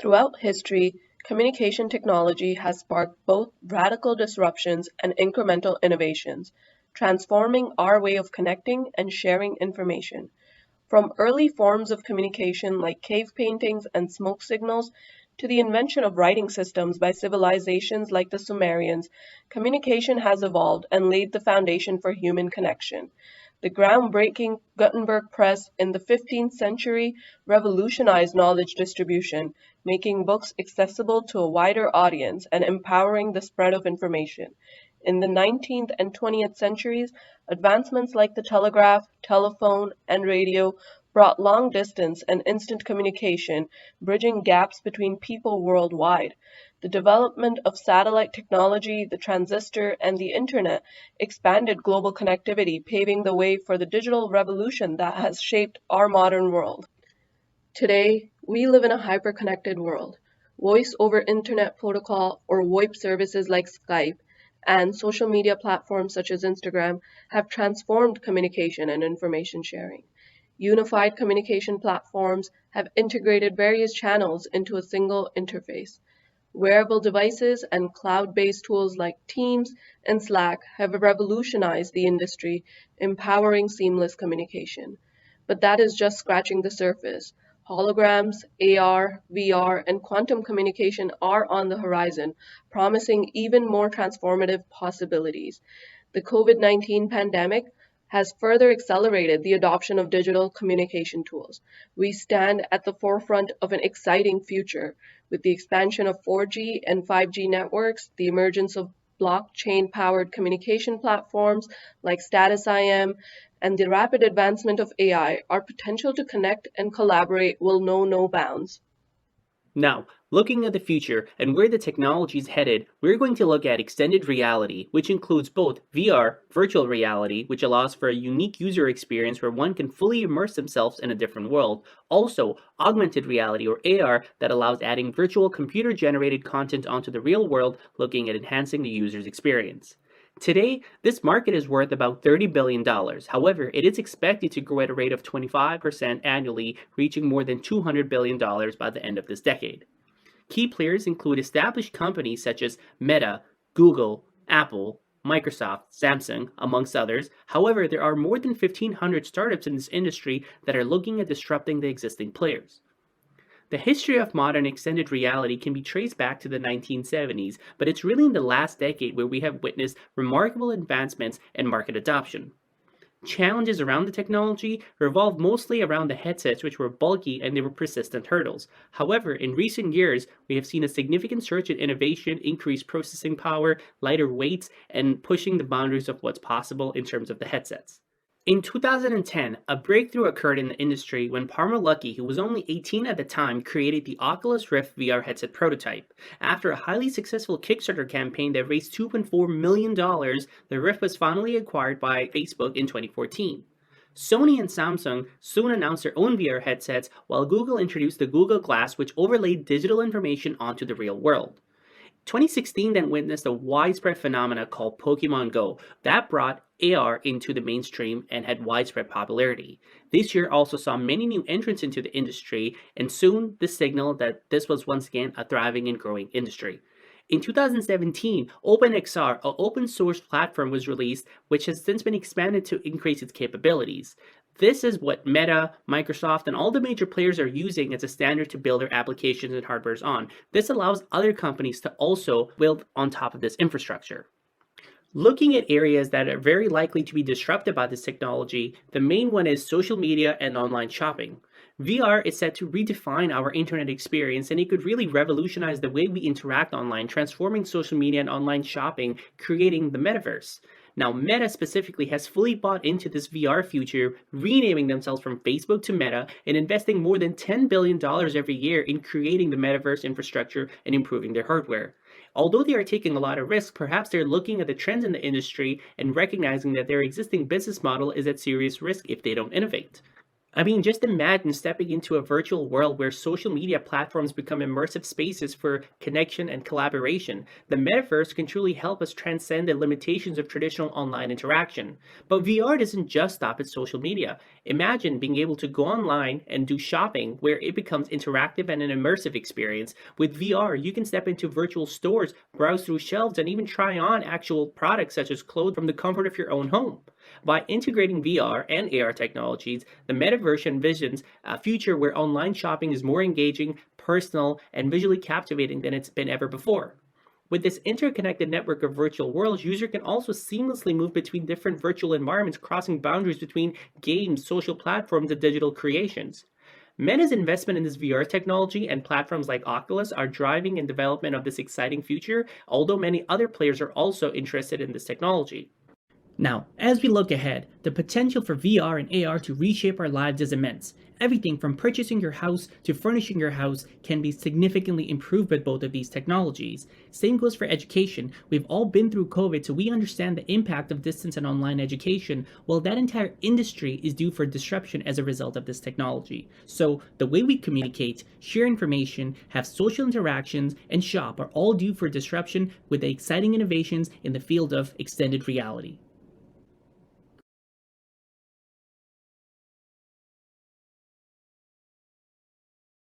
Throughout history, communication technology has sparked both radical disruptions and incremental innovations, transforming our way of connecting and sharing information. From early forms of communication like cave paintings and smoke signals to the invention of writing systems by civilizations like the Sumerians, communication has evolved and laid the foundation for human connection. The groundbreaking Gutenberg press in the 15th century revolutionized knowledge distribution, making books accessible to a wider audience and empowering the spread of information. In the 19th and 20th centuries, advancements like the telegraph, telephone, and radio brought long distance and instant communication, bridging gaps between people worldwide. The development of satellite technology, the transistor, and the internet expanded global connectivity, paving the way for the digital revolution that has shaped our modern world. Today, we live in a hyper-connected world. Voice over Internet Protocol or VoIP services like Skype and social media platforms such as Instagram have transformed communication and information sharing. Unified communication platforms have integrated various channels into a single interface. Wearable devices and cloud-based tools like Teams and Slack have revolutionized the industry, empowering seamless communication. But that is just scratching the surface. Holograms, AR, VR, and quantum communication are on the horizon, promising even more transformative possibilities. The COVID-19 pandemic has further accelerated the adoption of digital communication tools. We stand at the forefront of an exciting future with the expansion of 4G and 5G networks, the emergence of blockchain-powered communication platforms like Status IM, and the rapid advancement of AI. Our potential to connect and collaborate will know no bounds. Now, looking at the future and where the technology is headed, we're going to look at extended reality, which includes both VR, virtual reality, which allows for a unique user experience where one can fully immerse themselves in a different world. Also, augmented reality or AR that allows adding virtual computer-generated content onto the real world, looking at enhancing the user's experience. Today, this market is worth about $30 billion. However, it is expected to grow at a rate of 25% annually, reaching more than $200 billion by the end of this decade. Key players include established companies such as Meta, Google, Apple, Microsoft, Samsung, amongst others. However, there are more than 1,500 startups in this industry that are looking at disrupting the existing players. The history of modern extended reality can be traced back to the 1970s, but it's really in the last decade where we have witnessed remarkable advancements and market adoption. Challenges around the technology revolved mostly around the headsets, which were bulky and they were persistent hurdles. However, in recent years, we have seen a significant surge in innovation, increased processing power, lighter weights, and pushing the boundaries of what's possible in terms of the headsets. In 2010, a breakthrough occurred in the industry when Palmer Luckey, who was only 18 at the time, created the Oculus Rift VR headset prototype. After a highly successful Kickstarter campaign that raised $2.4 million, the Rift was finally acquired by Facebook in 2014. Sony and Samsung soon announced their own VR headsets, while Google introduced the Google Glass, which overlaid digital information onto the real world. 2016 then witnessed a widespread phenomena called Pokemon Go that brought AR into the mainstream and had widespread popularity. This year also saw many new entrants into the industry, and soon this signaled that this was once again a thriving and growing industry. In 2017, OpenXR, an open source platform, was released, which has since been expanded to increase its capabilities. This is what Meta, Microsoft, and all the major players are using as a standard to build their applications and hardwares on. This allows other companies to also build on top of this infrastructure. Looking at areas that are very likely to be disrupted by this technology, the main one is social media and online shopping. VR is set to redefine our internet experience, and it could really revolutionize the way we interact online, transforming social media and online shopping, creating the metaverse. Now, Meta specifically has fully bought into this VR future, renaming themselves from Facebook to Meta and investing more than $10 billion every year in creating the metaverse infrastructure and improving their hardware. Although they are taking a lot of risk, perhaps they're looking at the trends in the industry and recognizing that their existing business model is at serious risk if they don't innovate. I mean, just imagine stepping into a virtual world where social media platforms become immersive spaces for connection and collaboration. The metaverse can truly help us transcend the limitations of traditional online interaction. But VR doesn't just stop at social media. Imagine being able to go online and do shopping where it becomes interactive and an immersive experience. With VR, you can step into virtual stores, browse through shelves, and even try on actual products such as clothes from the comfort of your own home. By integrating VR and AR technologies, the metaverse envisions a future where online shopping is more engaging, personal, and visually captivating than it's been ever before. With this interconnected network of virtual worlds, users can also seamlessly move between different virtual environments, crossing boundaries between games, social platforms, and digital creations. Meta's investment in this VR technology and platforms like Oculus are driving in development of this exciting future, although many other players are also interested in this technology. Now, as we look ahead, the potential for VR and AR to reshape our lives is immense. Everything from purchasing your house to furnishing your house can be significantly improved with both of these technologies. Same goes for education. We've all been through COVID, so we understand the impact of distance and online education, while that entire industry is due for disruption as a result of this technology. So, the way we communicate, share information, have social interactions, and shop are all due for disruption with the exciting innovations in the field of extended reality.